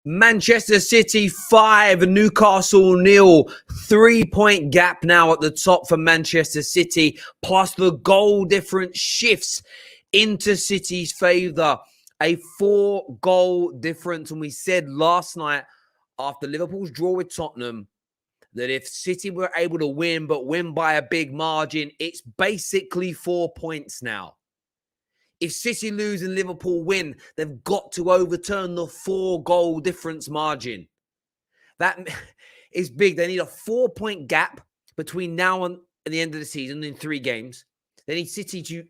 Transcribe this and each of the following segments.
Manchester City 5, Newcastle 0. 3-point gap now at the top for Manchester City, plus the goal difference shifts into City's favour. A 4-goal difference. And we said last night after Liverpool's draw with Tottenham that if City were able to win, but win by a big margin, it's basically 4 points now. If City lose and Liverpool win, they've got to overturn the 4-goal difference margin. That is big. They need a 4-point gap between now and the end of the season in 3 games. They need City to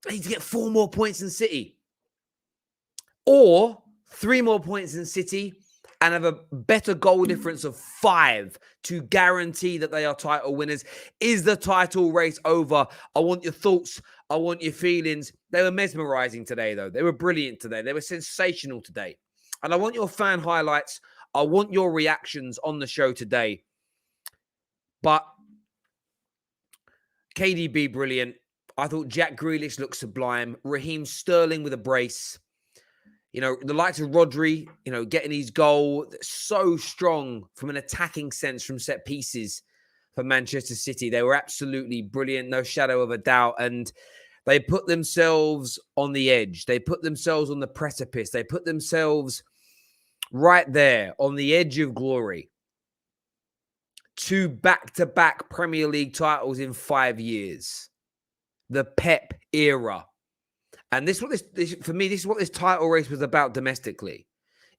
get 4 more points than City. Or 3 more points than City and have a better goal difference of 5 to guarantee that they are title winners. Is the title race over? I want your thoughts. I want your feelings. They were mesmerizing today, though. They were brilliant today. They were sensational today. And I want your fan highlights. I want your reactions on the show today. But KDB, brilliant. I thought Jack Grealish looked sublime. Raheem Sterling with a brace. You know, the likes of Rodri, you know, getting his goal, so strong from an attacking sense from set pieces for Manchester City. They were absolutely brilliant, no shadow of a doubt. And they put themselves on the edge. They put themselves on the precipice. They put themselves right there on the edge of glory. 2 back-to-back Premier League titles in 5 years. The Pep era. And this is what this title race was about domestically.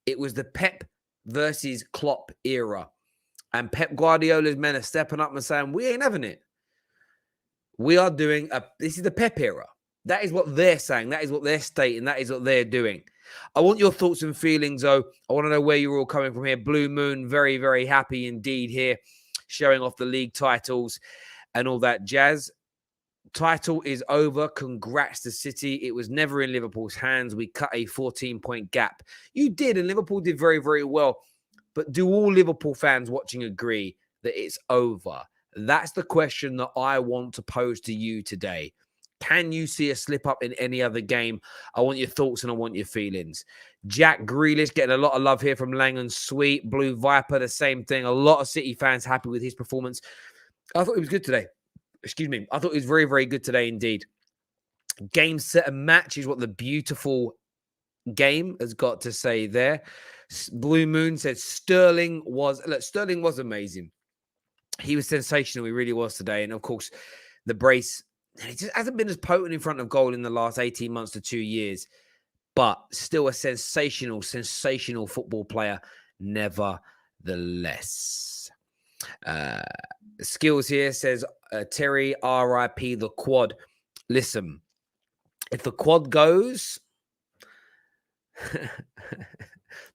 It was the Pep versus Klopp era. And Pep Guardiola's men are stepping up and saying, we ain't having it. We are this is the Pep era. That is what they're saying. That is what they're stating. That is what they're doing. I want your thoughts and feelings, though. I want to know where you're all coming from here. Blue Moon, very, very happy indeed here, showing off the league titles and all that jazz. Title is over. Congrats to City. It was never in Liverpool's hands. We cut a 14-point gap. You did, and Liverpool did very, very well. But do all Liverpool fans watching agree that it's over? That's the question that I want to pose to you today. Can you see a slip up in any other game? I want your thoughts and I want your feelings. Jack Grealish getting a lot of love here from Lang & Sweet. Blue Viper, the same thing. A lot of City fans happy with his performance. I thought he was good today. Excuse me. I thought he was very, very good today indeed. Game, set, and match is what the beautiful game has got to say there. Blue Moon said Sterling was amazing. He was sensational. He really was today. And of course, the brace, he just hasn't been as potent in front of goal in the last 18 months to 2 years, but still a sensational football player nevertheless. Skills here says, Terry, RIP the quad. Listen, if the quad goes,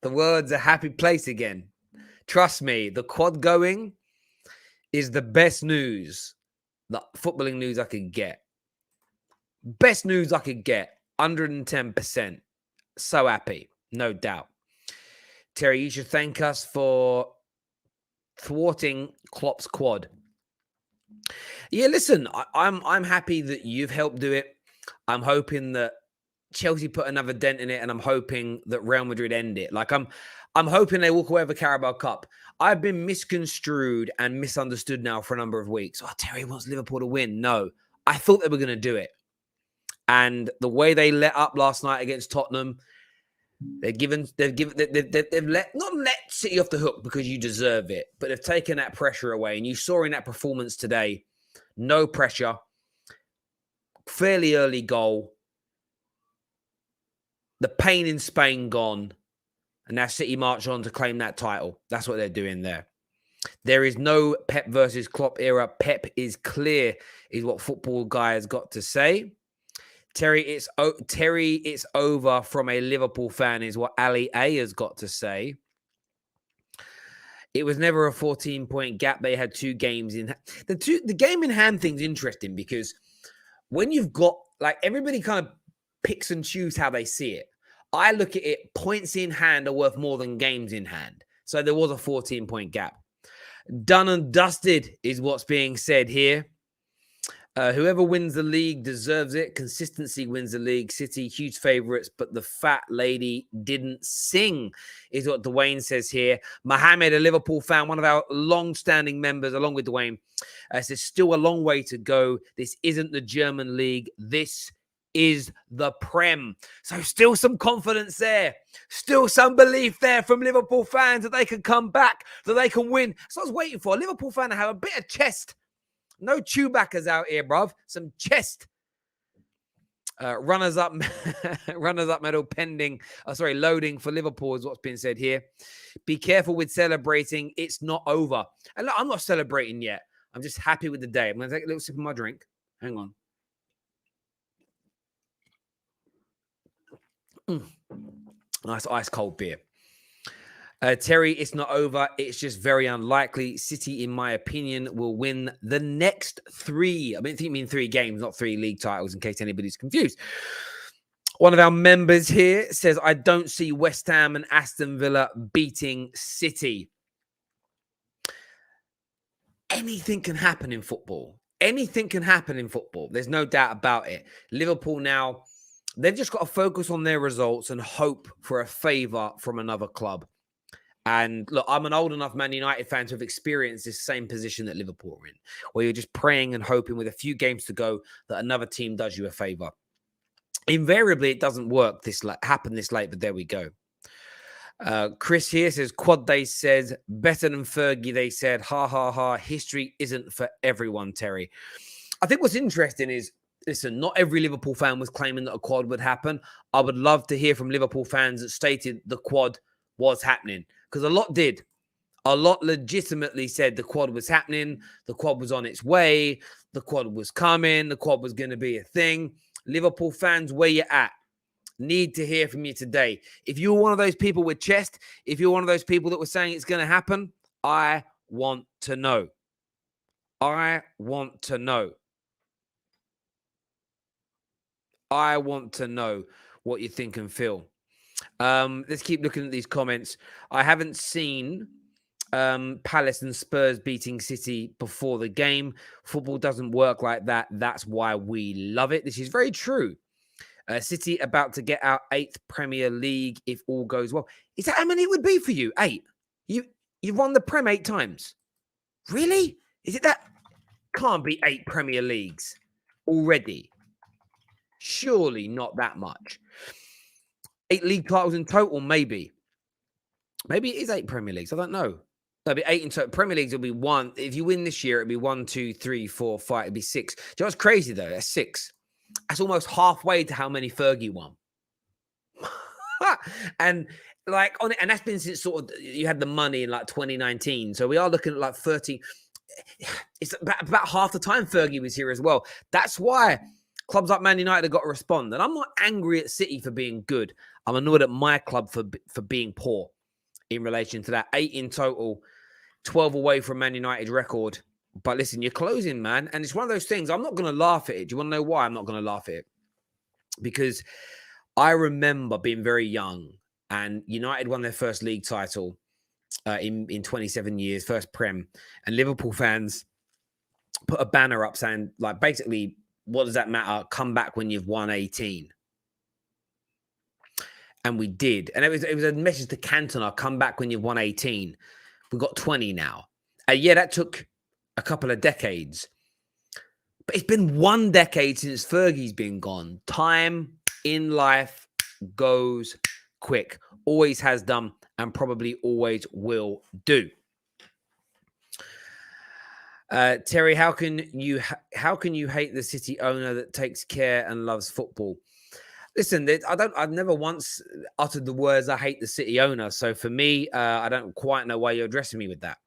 the world's a happy place again. Trust me, the quad going is the best news, the footballing news I could get. Best news I could get, 110%. So happy, no doubt. Terry, you should thank us for thwarting Klopp's quad. Yeah, listen, I'm happy that you've helped do it. I'm hoping that Chelsea put another dent in it, and I'm hoping that Real Madrid end it. Like I'm hoping they walk away with a Carabao Cup. I've been misconstrued and misunderstood now for a number of weeks. Oh, Terry wants Liverpool to win. No, I thought they were going to do it. And the way they let up last night against Tottenham, they've not let City off the hook because you deserve it, but they've taken that pressure away. And you saw in that performance today, no pressure, fairly early goal, the pain in Spain gone, and now City march on to claim that title. That's what they're doing there. There is no Pep versus Klopp era. Pep is clear, is what Football Guy has got to say. Terry, it's over from a Liverpool fan, is what Ali A has got to say. It was never a 14-point gap. They had 2 games in the game in hand thing's interesting because when you've got, like, everybody kind of picks and choose how they see it. I look at it, points in hand are worth more than games in hand. So there was a 14-point gap. Done and dusted is what's being said here. Whoever wins the league deserves it. Consistency wins the league. City, huge favourites, but the fat lady didn't sing, is what Dwayne says here. Mohammed, a Liverpool fan, one of our long-standing members, along with Dwayne, says still a long way to go. This isn't the German league. This is the Prem. So still some confidence there. Still some belief there from Liverpool fans that they can come back, that they can win. So I was waiting for a Liverpool fan to have a bit of chest. No Chewbacca's out here, bruv. Some chest. Runners up medal pending. Loading for Liverpool is what's been said here. Be careful with celebrating. It's not over. And look, I'm not celebrating yet. I'm just happy with the day. I'm going to take a little sip of my drink. Hang on. Nice ice cold beer. Terry, it's not over. It's just very unlikely. City, in my opinion, will win the next 3. I mean 3 games, not 3 league titles, in case anybody's confused. One of our members here says, I don't see West Ham and Aston Villa beating City. Anything can happen in football. Anything can happen in football. There's no doubt about it. Liverpool now, they've just got to focus on their results and hope for a favour from another club. And look, I'm an old enough Man United fan to have experienced this same position that Liverpool are in, where you're just praying and hoping with a few games to go that another team does you a favour. Invariably, it doesn't work happen this late, but there we go. Chris here says, Quad Day says, better than Fergie, they said, ha, ha, ha, history isn't for everyone, Terry. I think what's interesting is, listen, not every Liverpool fan was claiming that a quad would happen. I would love to hear from Liverpool fans that stated the quad was happening. Because a lot did. A lot legitimately said the quad was happening. The quad was on its way. The quad was coming. The quad was going to be a thing. Liverpool fans, where you at? Need to hear from you today. If you're one of those people with chest, if you're one of those people that were saying it's going to happen, I want to know. I want to know. I want to know what you think and feel. Let's keep looking at these comments. I haven't seen Palace and Spurs beating City before the game. Football doesn't work like that. That's why we love it. This is very true. City about to get our 8th Premier League if all goes well. Is that how many it would be for you? 8? You've won the Prem 8 times. Really? Is it that? Can't be 8 Premier Leagues already. Surely not that much. 8 league titles in total, maybe. Maybe it is 8 Premier Leagues. I don't know. There'll be 8 in total. Premier Leagues will be 1. If you win this year, it'll be 1, 2, 3, 4, 5. It'll be 6. Do you know what's crazy, though? That's 6. That's almost halfway to how many Fergie won. And like on it, and that's been since sort of you had the money in like 2019. So we are looking at like 30. It's about half the time Fergie was here as well. That's why clubs like Man United have got to respond. And I'm not angry at City for being good. I'm annoyed at my club for being poor in relation to that. 8 in total, 12 away from Man United record. But listen, you're closing, man. And it's one of those things. I'm not going to laugh at it. Do you want to know why I'm not going to laugh at it? Because I remember being very young and United won their first league title in 27 years, first Prem. And Liverpool fans put a banner up saying, like, basically, what does that matter? Come back when you've won 18. And we did. And it was a message to Cantona, come back when you've won 18. We've got 20 now. Yeah, that took a couple of decades. But it's been 1 decade since Fergie's been gone. Time in life goes quick. Always has done and probably always will do. Terry, how can you hate the City owner that takes care and loves football? Listen, I've never once uttered the words "I hate the City owner." So for me, I don't quite know why you're addressing me with that.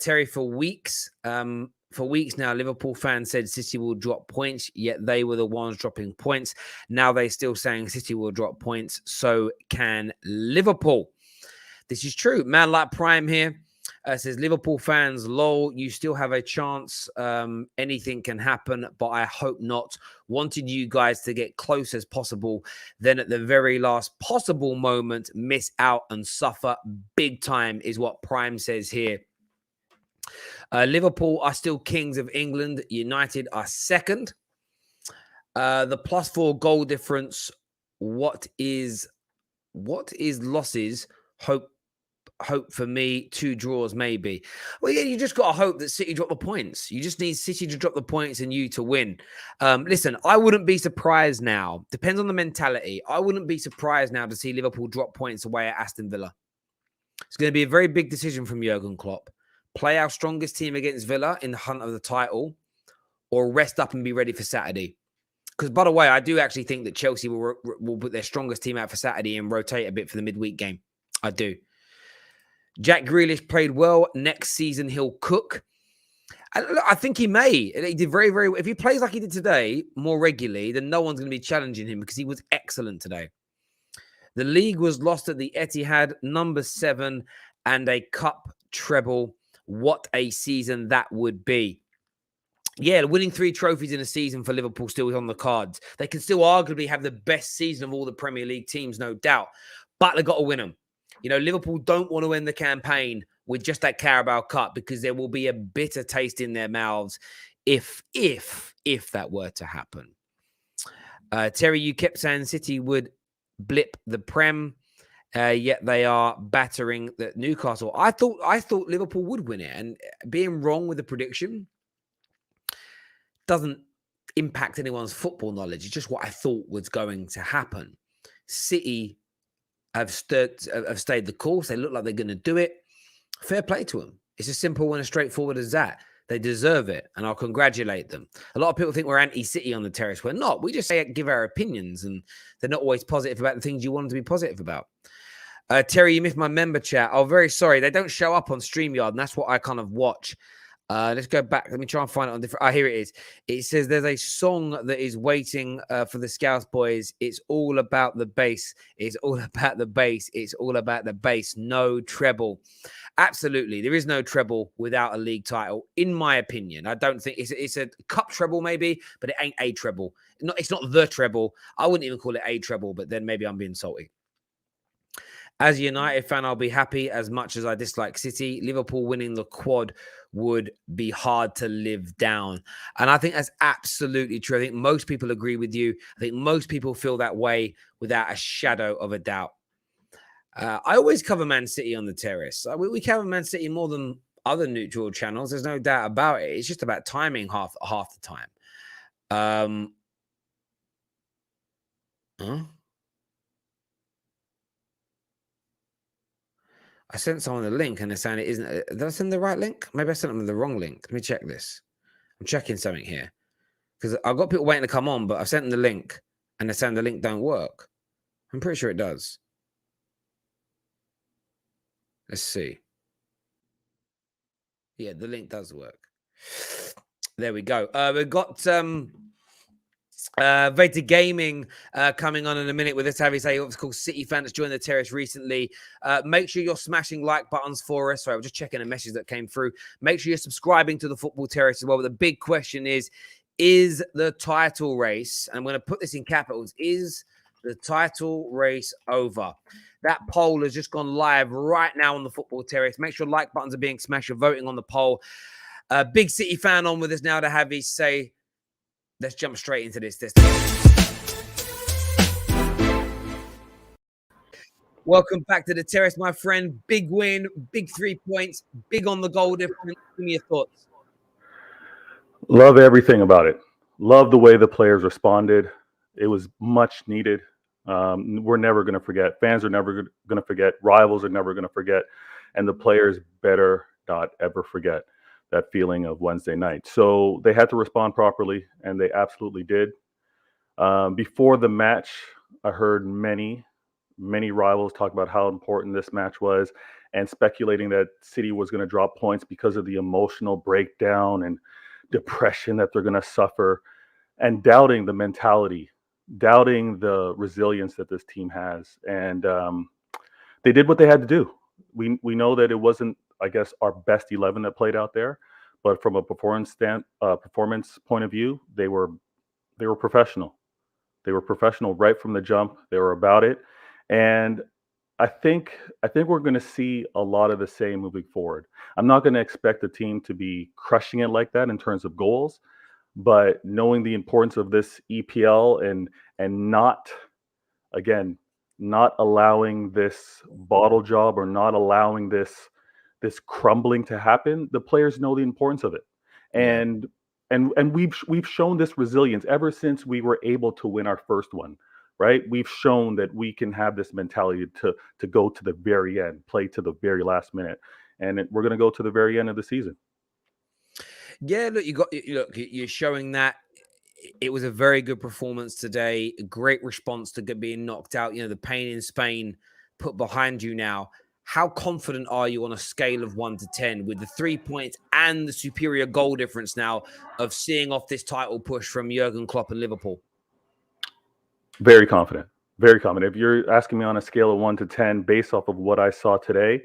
Terry, for weeks now, Liverpool fans said City will drop points, yet they were the ones dropping points. Now they're still saying City will drop points. So can Liverpool. This is true. Man like Prime here. Says Liverpool fans, lol, you still have a chance. Anything can happen, but I hope not. Wanted you guys to get close as possible. Then at the very last possible moment, miss out and suffer big time is what Prime says here. Liverpool are still kings of England. United are second. The +4 goal difference. What is losses? Hope for me, 2 draws maybe. Well, yeah, you just got to hope that City drop the points. You just need City to drop the points and you to win. Listen, I wouldn't be surprised now. Depends on the mentality. I wouldn't be surprised now to see Liverpool drop points away at Aston Villa. It's going to be a very big decision from Jurgen Klopp. Play our strongest team against Villa in the hunt of the title, or rest up and be ready for Saturday. Because, by the way, I do actually think that Chelsea will put their strongest team out for Saturday and rotate a bit for the midweek game. I do. Jack Grealish played well. Next season, he'll cook. I think he may. He did very, very well. If he plays like he did today more regularly, then no one's going to be challenging him because he was excellent today. The league was lost at the Etihad, number 7, and a cup treble. What a season that would be. Yeah, winning 3 trophies in a season for Liverpool still is on the cards. They can still arguably have the best season of all the Premier League teams, no doubt. But they've got to win them. You know, Liverpool don't want to end the campaign with just that Carabao Cup because there will be a bitter taste in their mouths if that were to happen. Terry, you kept saying City would blip the Prem, yet they are battering the Newcastle. I thought Liverpool would win it, and being wrong with the prediction doesn't impact anyone's football knowledge. It's just what I thought was going to happen. City have stayed the course. They look like they're going to do it. Fair play to them. It's as simple and as straightforward as that. They deserve it, and I'll congratulate them. A lot of people think we're anti-City on the terrace. We're not. We just give our opinions, and they're not always positive about the things you want them to be positive about. Terry, you missed my member chat. Oh, very sorry. They don't show up on StreamYard, and that's what I kind of watch. Let's go back. Let me try and find it on different. Here it is. It says there's a song that is waiting for the Scouts boys. It's all about the bass. It's all about the bass. It's all about the bass. No treble. Absolutely. There is no treble without a league title, in my opinion. I don't think it's a cup treble, maybe, but it ain't a treble. It's not the treble. I wouldn't even call it a treble, but then maybe I'm being salty. As a United fan, I'll be happy as much as I dislike City. Liverpool winning the quad would be hard to live down. And I think that's absolutely true. I think most people agree with you. I think most people feel that way without a shadow of a doubt. I always cover Man City on the terrace. We cover Man City more than other neutral channels. There's no doubt about it. It's just about timing half the time. I sent someone a link and they're saying it isn't. Did I send the right link? Maybe I sent them the wrong link. Let me check this. I'm checking something here because I've got people waiting to come on, but I've sent them the link and they're saying the link don't work. I'm pretty sure it does. Let's see. Yeah, the link does work. There we go. We've got Vader Gaming coming on in a minute with us. Have you say, of course, City fan that's joined the terrace recently. Make sure you're smashing like buttons for us. Sorry, I was just checking a message that came through. Make sure you're subscribing to the Football Terrace as well. But the big question is the title race, and I'm going to put this in capitals, is the title race over? That poll has just gone live right now on the Football Terrace. Make sure like buttons are being smashed. You're voting on the poll. Big City fan on with us now to have his say. Let's jump straight into this. Welcome back to the terrace, my friend. Big win, big 3 points, big on the goal difference. Give me your thoughts. Love everything about it. Love the way the players responded. It was much needed. We're never going to forget. Fans are never going to forget. Rivals are never going to forget. And the players better not ever forget that feeling of Wednesday night. So they had to respond properly, and they absolutely did. Before the match, I heard many rivals talk about how important this match was and speculating that City was going to drop points because of the emotional breakdown and depression that they're going to suffer, and doubting the mentality, doubting the resilience that this team has. And they did what they had to do. We know that it wasn't, I guess, our best 11 that played out there, but from a performance point of view, they were professional. They were professional right from the jump. They were about it. And I think we're going to see a lot of the same moving forward. I'm not going to expect the team to be crushing it like that in terms of goals, but knowing the importance of this EPL and not, again, not allowing this bottle job or not allowing this crumbling to happen, the players know the importance of it. Yeah. And we've shown this resilience ever since we were able to win our first one, right? We've shown that we can have this mentality to go to the very end, play to the very last minute, and we're going to go to the very end of the season. Yeah, look, you're showing that it was a very good performance today. A great response to being knocked out. The pain in Spain put behind you now. How confident are you on a scale of 1 to 10 with the 3 points and the superior goal difference now of seeing off this title push from Jurgen Klopp and Liverpool? Very confident. Very confident. If you're asking me on a scale of 1 to 10 based off of what I saw today,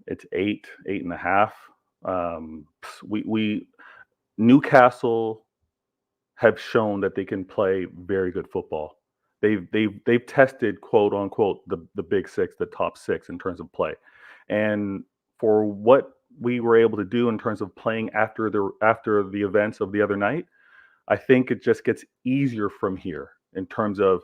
it's 8, 8.5. We Newcastle have shown that they can play very good football. They've tested, quote unquote, the big six, the top six in terms of play, and for what we were able to do in terms of playing after the events of the other night, I think it just gets easier from here in terms of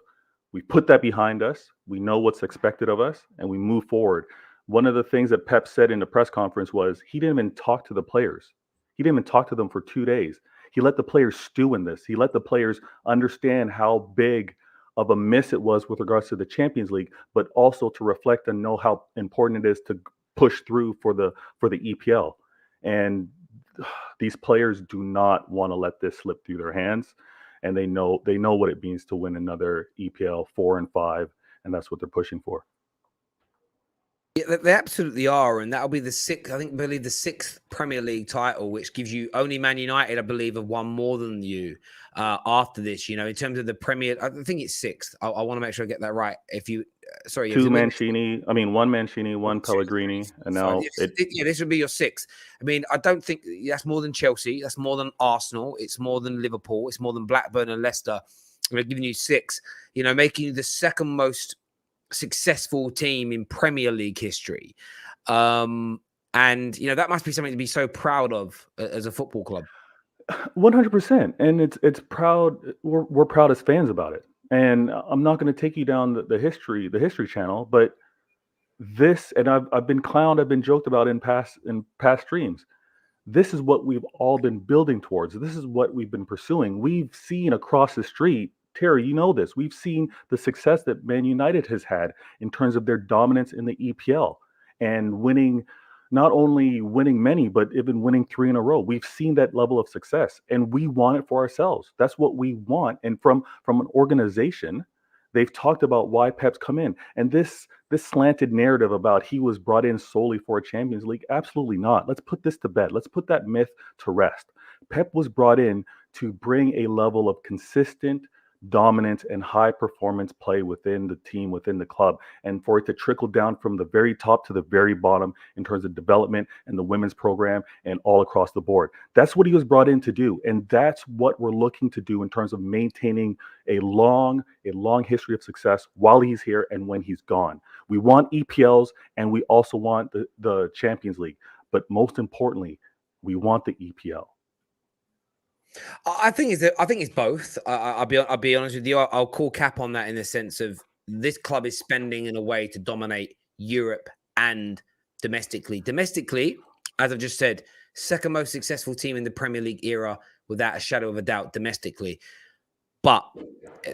we put that behind us, we know what's expected of us, and we move forward. One of the things that Pep said in the press conference was he didn't even talk to the players. He didn't even talk to them for 2 days. He let the players stew in this. He let the players understand how big of a miss it was with regards to the Champions League, but also to reflect and know how important it is to push through for the EPL. And these players do not want to let this slip through their hands, and they know what it means to win another EPL 4 and 5, and that's what they're pushing for. Yeah, they absolutely are, and that'll be the sixth. I believe the sixth Premier League title, which gives you only Man United, I believe, have won more than you after this. In terms of the Premier, I think it's sixth. I want to make sure I get that right. If you, sorry, if Two you win, Mancini, I mean one Mancini, one Pellegrini, and fine. now This would be your sixth. I don't think that's more than Chelsea. That's more than Arsenal. It's more than Liverpool. It's more than Blackburn and Leicester. We're giving you six. Making you the second most successful team in Premier League history. And that must be something to be so proud of as a football club. 100%, and it's proud. We're proud as fans about it. And I'm not going to take you down the history channel, but this, and I've been clowned, I've been joked about in past streams. This is what we've all been building towards. This is what we've been pursuing. We've seen across the street, Terry, you know this. We've seen the success that Man United has had in terms of their dominance in the EPL and winning, not only winning many, but even winning 3 in a row. We've seen that level of success, and we want it for ourselves. That's what we want. And from an organization, they've talked about why Pep's come in. And this slanted narrative about he was brought in solely for a Champions League, absolutely not. Let's put this to bed. Let's put that myth to rest. Pep was brought in to bring a level of consistent dominance and high performance play within the team, within the club, and for it to trickle down from the very top to the very bottom in terms of development and the women's program and all across the board. That's what he was brought in to do, and that's what we're looking to do in terms of maintaining a long history of success while he's here and when he's gone. We want EPLs, and we also want the Champions League, but most importantly, we want the EPL. I think it's both. I'll be honest with you. I'll call cap on that in the sense of this club is spending in a way to dominate Europe and domestically. Domestically, as I've just said, second most successful team in the Premier League era, without a shadow of a doubt, domestically. But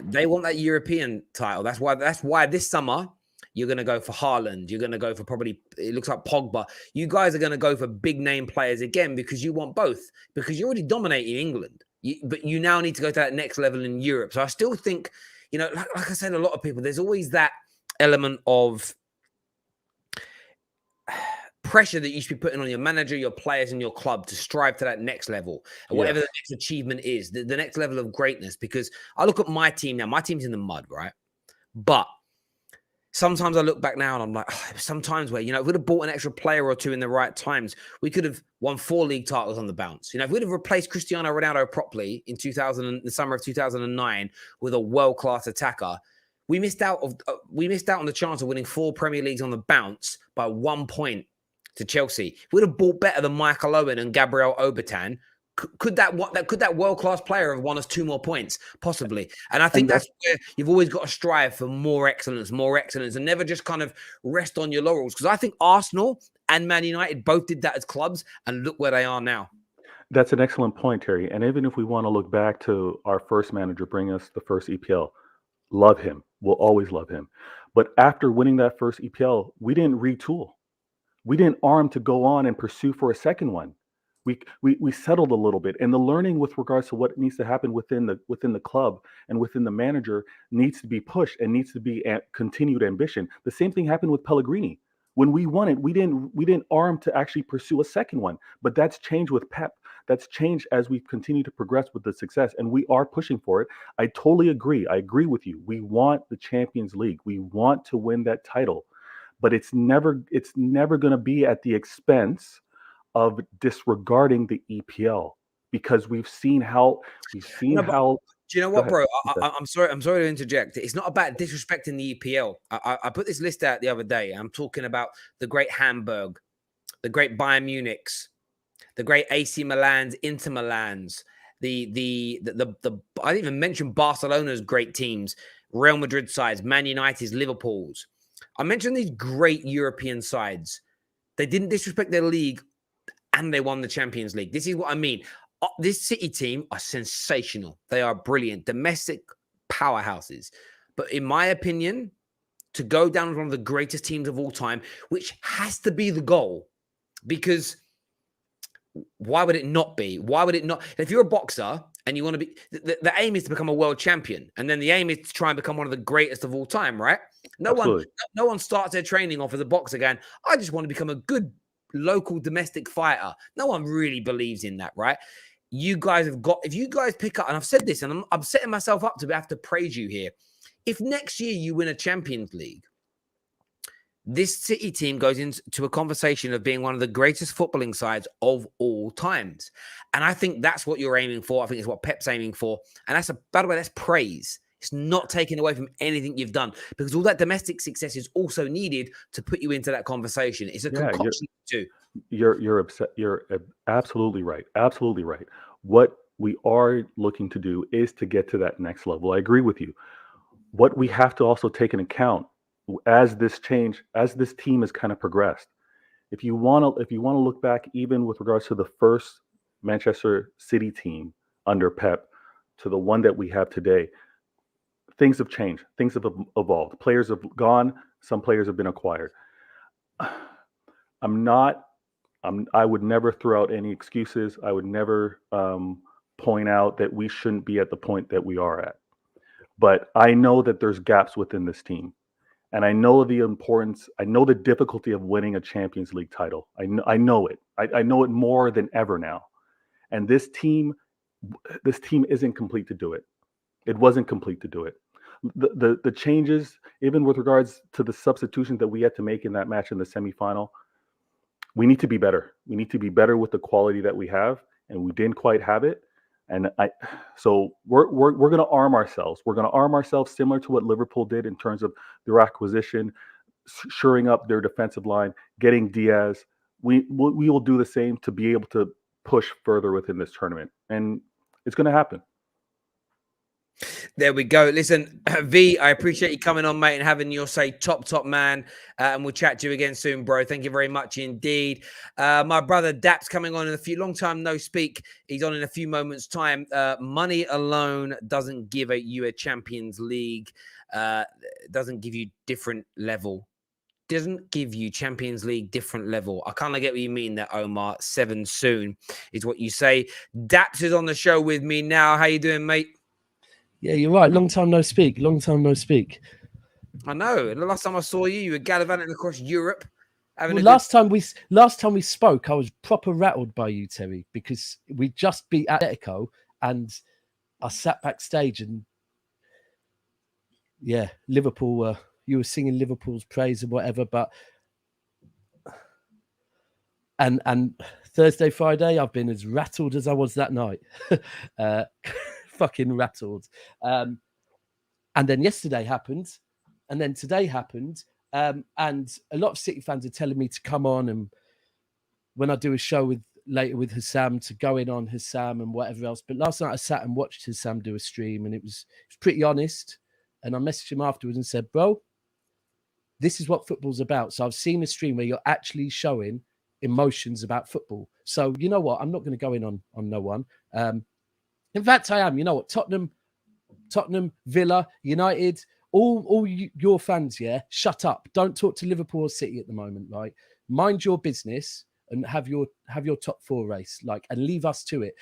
they want that European title. That's why this summer you're going to go for Haaland. You're going to go for probably, it looks like Pogba. You guys are going to go for big name players again because you want both. Because you're already dominating England. But you now need to go to that next level in Europe. So I still think, like I said, a lot of people, there's always that element of pressure that you should be putting on your manager, your players, and your club to strive to that next level, and whatever the next achievement is, the next level of greatness. Because I look at my team now, my team's in the mud, right? But sometimes I look back now and I'm like, sometimes where, if we'd have bought an extra player or two in the right times, we could have won 4 league titles on the bounce. If we'd have replaced Cristiano Ronaldo properly in the summer of 2009 with a world-class attacker, we missed out on the chance of winning 4 Premier Leagues on the bounce by 1 point to Chelsea. If we'd have bought better than Michael Owen and Gabriel Obertan, could that world-class player have won us 2 more points? Possibly. And I think that's where you've always got to strive for more excellence, and never just kind of rest on your laurels. Because I think Arsenal and Man United both did that as clubs, and look where they are now. That's an excellent point, Terry. And even if we want to look back to our first manager bring us the first EPL, love him. We'll always love him. But after winning that first EPL, we didn't retool. We didn't arm to go on and pursue for a second one. We settled a little bit, and the learning with regards to what needs to happen within the club and within the manager needs to be pushed and needs to be continued ambition. The same thing happened with Pellegrini. When we won it, we didn't arm to actually pursue a second one. But that's changed with Pep. That's changed as we continue to progress with the success, and we are pushing for it. I totally agree. I agree with you. We want the Champions League. We want to win that title, but it's never going to be at the expense of disregarding the EPL, because we've seen how. Do you know what, bro? I'm sorry to interject. It's not about disrespecting the EPL. I put this list out the other day. I'm talking about the great Hamburg, the great Bayern Munich's, the great AC Milan's, Inter Milan's, the I didn't even mention Barcelona's great teams, Real Madrid sides, Man United's, Liverpool's. I mentioned these great European sides. They didn't disrespect their league, and they won the Champions League. This is what I mean. This City team are sensational. They are brilliant, domestic powerhouses. But in my opinion, to go down as one of the greatest teams of all time, which has to be the goal, because why would it not be? Why would it not? If you're a boxer and you want to be, the aim is to become a world champion, and then the aim is to try and become one of the greatest of all time, right? No one starts their training off as a boxer going, I just want to become a good local domestic fighter. No one really believes in that, right? You guys have got, if you guys pick up, and I've said this, and I'm setting myself up to have to praise you here. If next year you win a Champions League, this City team goes into a conversation of being one of the greatest footballing sides of all times. And I think that's what you're aiming for. I think it's what Pep's aiming for. And by the way, that's praise. It's not taken away from anything you've done, because all that domestic success is also needed to put you into that conversation. It's a concoction too. You're absolutely right. Absolutely right. What we are looking to do is to get to that next level. I agree with you. What we have to also take into account as this team has kind of progressed. If you want to look back, even with regards to the first Manchester City team under Pep to the one that we have today, things have changed. Things have evolved. Players have gone. Some players have been acquired. I would never throw out any excuses. I would never point out that we shouldn't be at the point that we are at. But I know that there's gaps within this team. And I know the importance. I know the difficulty of winning a Champions League title. I know it. I know it more than ever now. And this team isn't complete to do it. It wasn't complete to do it. The changes, even with regards to the substitutions that we had to make in that match in the semifinal, we need to be better. We need to be better with the quality that we have, and we didn't quite have it. And so we're going to arm ourselves. We're going to arm ourselves similar to what Liverpool did in terms of their acquisition, shoring up their defensive line, getting Diaz. We will do the same to be able to push further within this tournament, and it's going to happen. There we go. Listen, V, I appreciate you coming on, mate, and having your say, top man. And we'll chat to you again soon, bro. Thank you very much indeed. My brother Dap's coming on in long time no speak. He's on in a few moments' time. Money alone doesn't give you a Champions League. Doesn't give you different level. Doesn't give you Champions League different level. I kind of get what you mean there, Omar. 7 soon is what you say. Daps is on the show with me now. How you doing, mate? Yeah, you're right. Long time no speak. I know. And the last time I saw you, you were gallivanting across Europe. Last time we spoke, I was proper rattled by you, Terry, because we just beat Atletico, and I sat backstage and Liverpool. You were singing Liverpool's praise and whatever, but and Thursday, Friday, I've been as rattled as I was that night. Fucking rattled. And And then yesterday happened, and then today happened. And a lot of City fans are telling me to come on, and when I do a show later with Hassam, to go in on Hassam and whatever else. But last night I sat and watched Hassam do a stream, and it was pretty honest. And I messaged him afterwards and said, bro, this is what football's about. So I've seen a stream where you're actually showing emotions about football. So you know what? I'm not going to go in on no one. In fact, I am. You know what? Tottenham, Villa, United, all your fans, yeah, shut up. Don't talk to Liverpool or City at the moment, right? Mind your business and have your top four race, like, and leave us to it.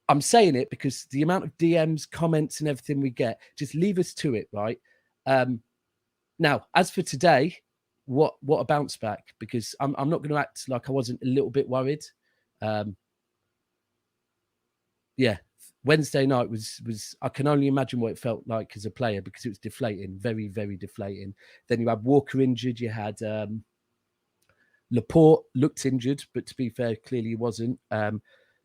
I'm saying it because the amount of DMs, comments, and everything we get, just leave us to it, right? Now, as for today, what a bounce back, because I'm not going to act like I wasn't a little bit worried. Yeah, Wednesday night was I can only imagine what it felt like as a player, because it was deflating, very, very deflating. Then you had Walker injured, you had Laporte looked injured, but to be fair, clearly he wasn't.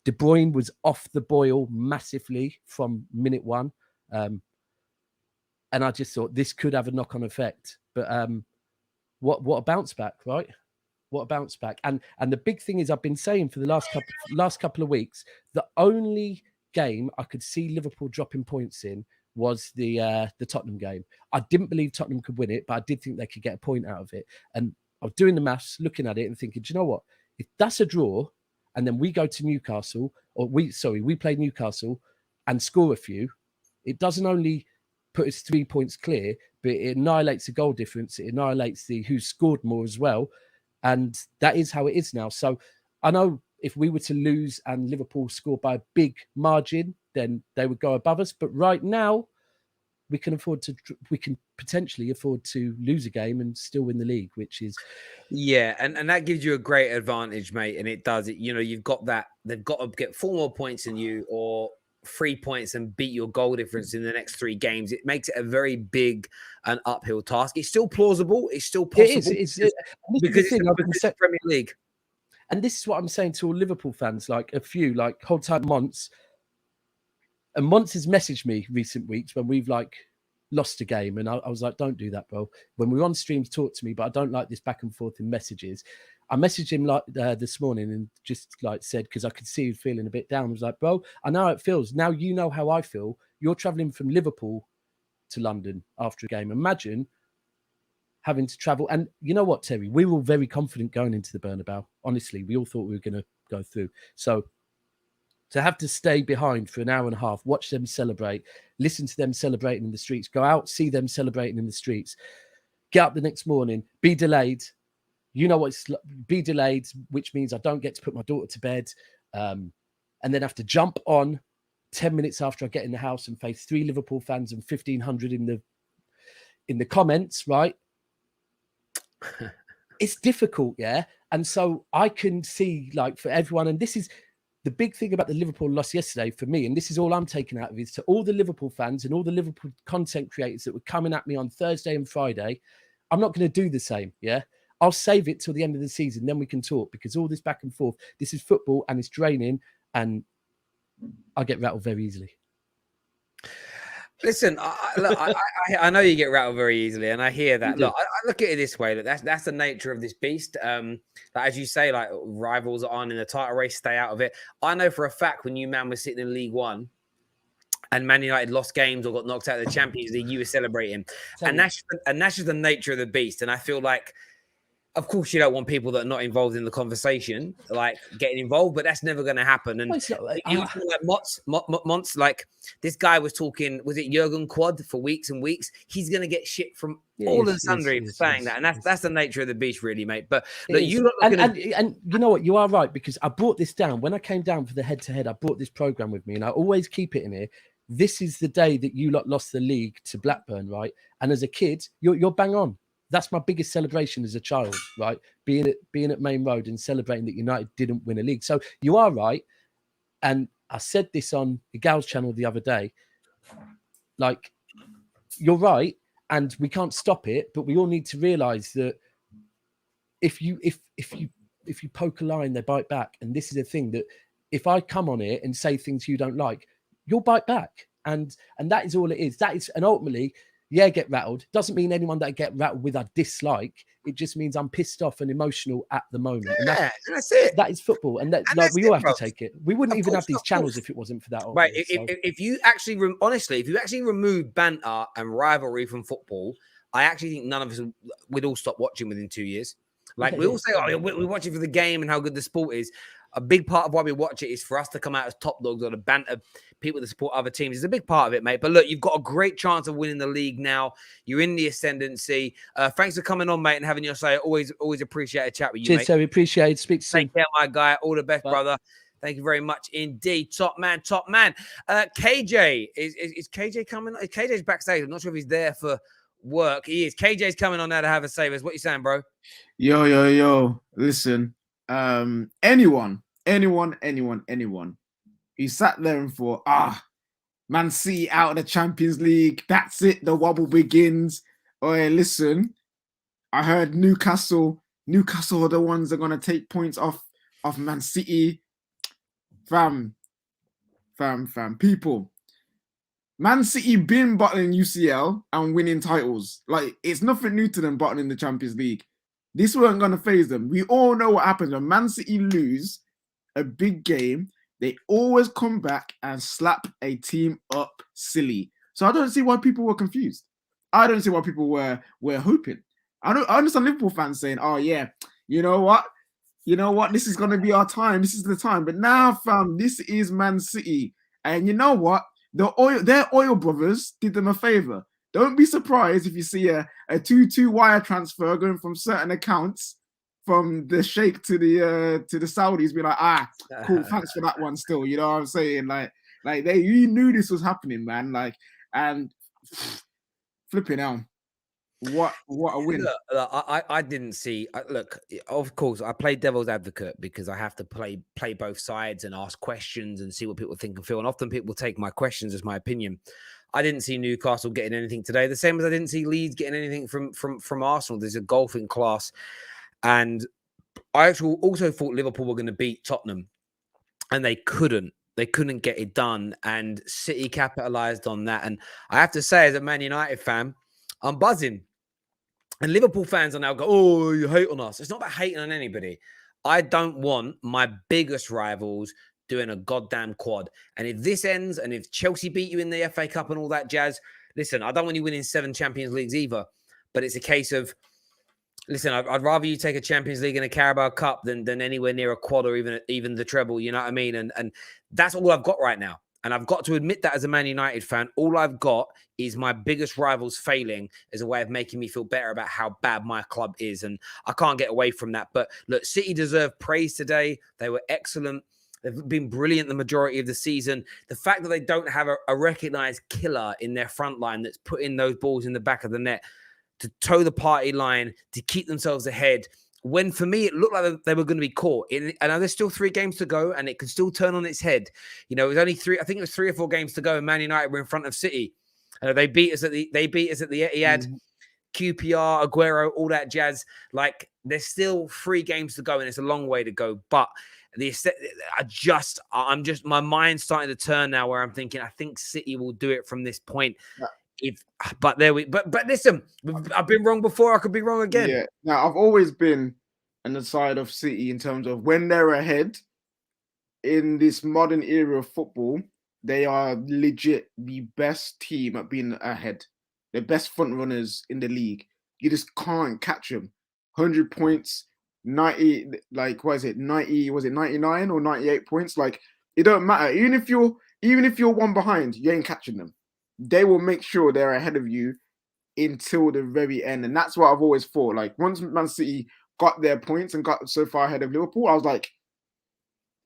De Bruyne was off the boil massively from minute one. And I just thought this could have a knock-on effect. But what a bounce back, right? What a bounce back. And the big thing is, I've been saying for the last couple of weeks, the only game I could see Liverpool dropping points in was the Tottenham game. I didn't believe Tottenham could win it, but I did think they could get a point out of it. And I was doing the maths, looking at it and thinking, do you know what? If that's a draw, and then we go to Newcastle, we play Newcastle and score a few, it doesn't only put us 3 points clear, but it annihilates the goal difference. It annihilates the who scored more as well. And that is how it is now. So I know if we were to lose and Liverpool score by a big margin, then they would go above us. But right now, we can potentially afford to lose a game and still win the league, which is... Yeah, and that gives you a great advantage, mate. And it does. You've got that. They've got to get 4 more points than you, or 3 points, and beat your goal difference in the next 3 games. It makes it a very big and uphill task. It's still plausible. It's still possible. Because it's the Premier League. And this is what I'm saying to all Liverpool fans, like a few, like hold tight, Monts. And Monts has messaged me recent weeks when we've like lost a game. And I was like, don't do that, bro. When we're on streams, talk to me, but I don't like this back and forth in messages. I messaged him like this morning and just like said, because I could see he was feeling a bit down. I was like, bro, I know how it feels. Now you know how I feel. You're traveling from Liverpool to London after a game. Imagine having to travel. And you know what, Terry? We were very confident going into the Bernabeu. Honestly, we all thought we were going to go through. So to have to stay behind for an hour and a half, watch them celebrate, listen to them celebrating in the streets, go out, see them celebrating in the streets, get up the next morning, be delayed. You know what? Be delayed, which means I don't get to put my daughter to bed, and then have to jump on 10 minutes after I get in the house and face 3 Liverpool fans and 1,500 in the comments, right? It's difficult, yeah? And so I can see, like, for everyone, and this is the big thing about the Liverpool loss yesterday for me, and this is all I'm taking out of it, is to all the Liverpool fans and all the Liverpool content creators that were coming at me on Thursday and Friday, I'm not going to do the same, yeah? I'll save it till the end of the season, then we can talk, because all this back and forth, this is football and it's draining, and I get rattled very easily. Listen, I know you get rattled very easily, and I hear that. Look, I look at it this way: that that's the nature of this beast. Like, as you say, like rivals are on in the title race, stay out of it. I know for a fact when you man was sitting in League One, and Man United lost games or got knocked out of the Champions League, you were celebrating, and that's just the nature of the beast. And I feel like, of course, you don't want people that are not involved in the conversation, like getting involved, but that's never going to happen. And like Monts, like this guy was talking, was it Jurgen Quad for weeks and weeks? He's going to get shit from all and sundry for saying that. And that's the nature of the beast, really, mate. But look, and you know what? You are right, because I brought this down. When I came down for the head-to-head, I brought this program with me, and I always keep it in here. This is the day that you lot lost the league to Blackburn, right? And as a kid, you're bang on. That's my biggest celebration as a child, right? Being at Main Road and celebrating that United didn't win a league. So you are right. And I said this on the Gals channel the other day. Like, you're right, and we can't stop it, but we all need to realise that if you poke a line, they bite back. And this is a thing that if I come on it and say things you don't like, you'll bite back. And that is all it is. And ultimately, get rattled. Doesn't mean anyone that I get rattled with I dislike. It just means I'm pissed off and emotional at the moment. And that's it. That is football. And that, And we all have to take it. We wouldn't Of even course, have these of channels course. if it wasn't for that. Right. obvious. If you actually, honestly, if you actually remove banter and rivalry from football, I actually think none of us would all stop watching within 2 years. Like we all say, oh, we watch it for the game and how good the sport is. A big part of why we watch it is for us to come out as top dogs or to banter people that support other teams. It's a big part of it, mate. But look, you've got a great chance of winning the league now. You're in the ascendancy. Thanks for coming on, mate, and having your say. Always appreciate a chat with you, Cheers, mate. so we appreciate it. Speak soon. Take care, my guy. All the best, brother. Thank you very much indeed. Top man. KJ, is KJ coming? KJ's backstage. I'm not sure if he's there for work. He is. KJ's coming on now to have a save us. What you saying, bro? Yo. Listen, anyone who sat there and thought, Man City out of the Champions League, that's it, the wobble begins. Listen, I heard Newcastle are the ones that are going to take points off Man City. Fam, people. Man City been bottling UCL and winning titles. Like, it's nothing new to them bottling the Champions League. This weren't going to phase them. We all know what happens when Man City lose a big game. They always come back and slap a team up silly. So I don't see why people were confused. I don't see why people were hoping. I understand Liverpool fans saying, oh yeah, you know what? This is going to be our time. This is the time. But now, fam, this is Man City. And you know what? Their oil brothers did them a favor. Don't be surprised if you see a 2-2 wire transfer going from certain accounts from the Sheikh to the Saudis. Be like, cool, thanks for that one. Still, you know what I'm saying? Like you knew this was happening, man. Like, and flipping out. What a win! Look, I didn't see. Look, of course, I play devil's advocate because I have to play both sides and ask questions and see what people think and feel. And often people take my questions as my opinion. I didn't see Newcastle getting anything today, the same as I didn't see Leeds getting anything from Arsenal. There's a golfing class, and I actually also thought Liverpool were going to beat Tottenham, and they couldn't. They couldn't get it done, and City capitalized on that. And I have to say, as a Man United fan, I'm buzzing. And Liverpool fans are now go, oh, you hate on us. It's not about hating on anybody. I don't want my biggest rivals doing a goddamn quad. And if this ends, and if Chelsea beat you in the FA Cup and all that jazz, listen, I don't want you winning 7 Champions Leagues either. But it's a case of, listen, I'd rather you take a Champions League and a Carabao Cup than anywhere near a quad or even the treble. You know what I mean? And that's all I've got right now. And I've got to admit that as a Man United fan, all I've got is my biggest rivals failing as a way of making me feel better about how bad my club is. And I can't get away from that. But look, City deserve praise today. They were excellent. They've been brilliant the majority of the season. The fact that they don't have a recognized killer in their front line that's putting those balls in the back of the net to toe the party line, to keep themselves ahead, when for me, it looked like they were going to be caught. And there's still 3 games to go, and it can still turn on its head. You know, it was only 3, I think it was 3 or 4 games to go, and Man United were in front of City. They beat us at the Etihad, QPR, Aguero, all that jazz. There's still 3 games to go, and it's a long way to go. But I'm just my mind's starting to turn now, where I'm thinking I think City will do it from this point. But listen, I've been wrong before. I could be wrong again. Yeah. Now I've always been on the side of City in terms of when they're ahead in this modern era of football, they are legit the best team at being ahead. The best front runners in the league. You just can't catch them. 100 points, 90, what is it? 90, was it 99 or 98 points? It don't matter. Even if you're one behind, you ain't catching them. They will make sure they're ahead of you until the very end. And that's what I've always thought. Once Man City got their points and got so far ahead of Liverpool, I was like,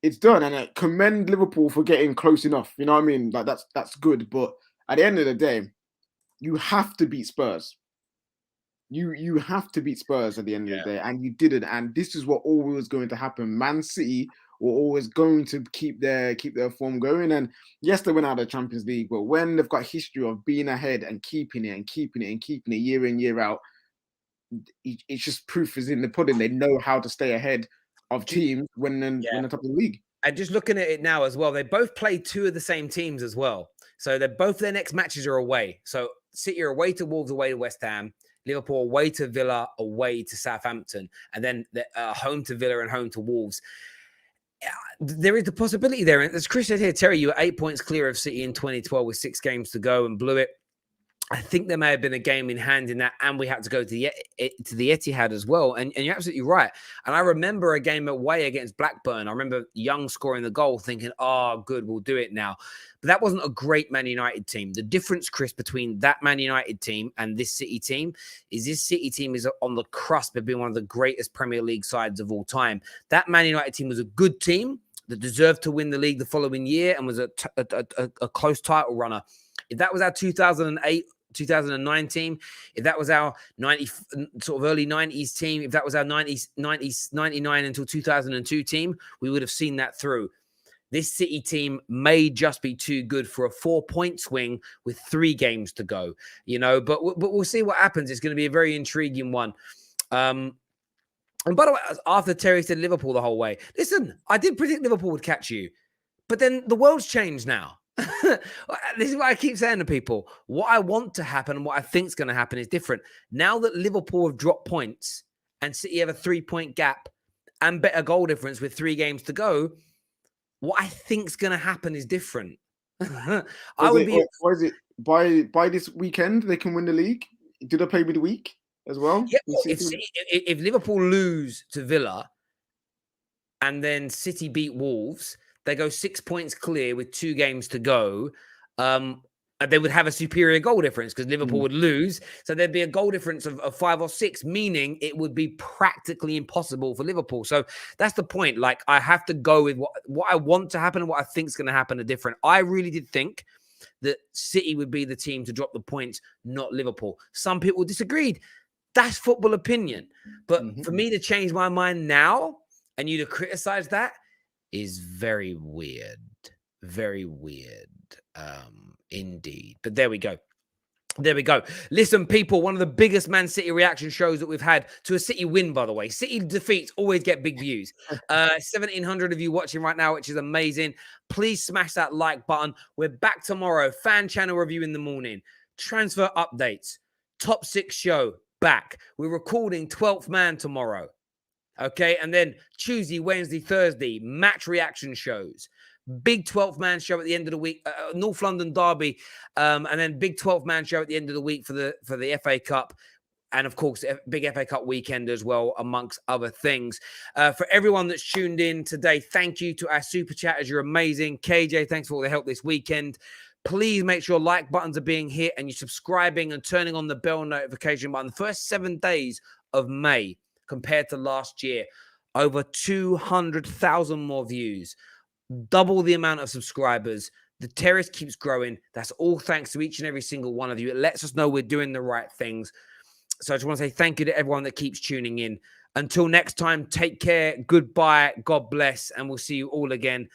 it's done. And I commend Liverpool for getting close enough. You know what I mean? That's good. But at the end of the day, you have to beat Spurs. You have to beat Spurs at the end of the day. And you didn't. And this is what always was going to happen. Man City were always going to keep their form going. And yes, they went out of the Champions League, but when they've got history of being ahead and keeping it year in, year out, it's just proof is in the pudding. They know how to stay ahead of teams when they're top of the league. And just looking at it now as well, they both play 2 of the same teams as well. So they're both their next matches are away. So City are away to Wolves, away to West Ham, Liverpool away to Villa, away to Southampton, and then home to Villa and home to Wolves. There is the possibility there. And as Chris said here, Terry, you were 8 points clear of City in 2012 with 6 games to go and blew it. I think there may have been a game in hand in that, and we had to go to the Etihad as well. And you're absolutely right. And I remember a game away against Blackburn. I remember Young scoring the goal, thinking, "Oh, good, we'll do it now." But that wasn't a great Man United team. The difference, Chris, between that Man United team and this City team is this City team is on the cusp of being one of the greatest Premier League sides of all time. That Man United team was a good team that deserved to win the league the following year and was a close title runner. If that was our 2008, 2009 team, if that was our 90 sort of early 90s team, if that was our 90s 99 until 2002 team, we would have seen that through. This City team may just be too good for a 4-point swing with 3 games to go, but we'll see what happens. It's going to be a very intriguing one. And by the way, after Terry said Liverpool the whole way, listen, I did predict Liverpool would catch you, but then the world's changed now. This is what I keep saying to people. What I want to happen and what I think is going to happen is different. Now that Liverpool have dropped points and City have a 3-point gap and better goal difference with 3 games to go, what I think is going to happen is different. Why is it by this weekend they can win the league? Do they play midweek as well? Yeah, if Liverpool lose to Villa and then City beat Wolves, they go 6 points clear with 2 games to go. They would have a superior goal difference because Liverpool would lose. So there'd be a goal difference of 5 or 6, meaning it would be practically impossible for Liverpool. So that's the point. Like, I have to go with what I want to happen and what I think is going to happen are different. I really did think that City would be the team to drop the points, not Liverpool. Some people disagreed. That's football opinion. But for me to change my mind now and you to criticize that is very weird. Very weird. Indeed. But there we go. There we go. Listen, people, one of the biggest Man City reaction shows that we've had to a City win, by the way. City defeats always get big views. 1,700 of you watching right now, which is amazing. Please smash that like button. We're back tomorrow. Fan channel review in the morning. Transfer updates. Top 6 show back. We're recording 12th Man tomorrow. Okay, and then Tuesday, Wednesday, Thursday, match reaction shows. Big 12th man show at the end of the week, North London derby, and then big 12th man show at the end of the week for the FA Cup, and of course, big FA Cup weekend as well, amongst other things. For everyone that's tuned in today, thank you to our super chatters. You're amazing. KJ, thanks for all the help this weekend. Please make sure like buttons are being hit and you're subscribing and turning on the bell notification button. The first 7 days of May compared to last year, over 200,000 more views, double the amount of subscribers. The terrace keeps growing. That's all thanks to each and every single one of you. It lets us know we're doing the right things. So I just want to say thank you to everyone that keeps tuning in. Until next time, take care. Goodbye. God bless. And we'll see you all again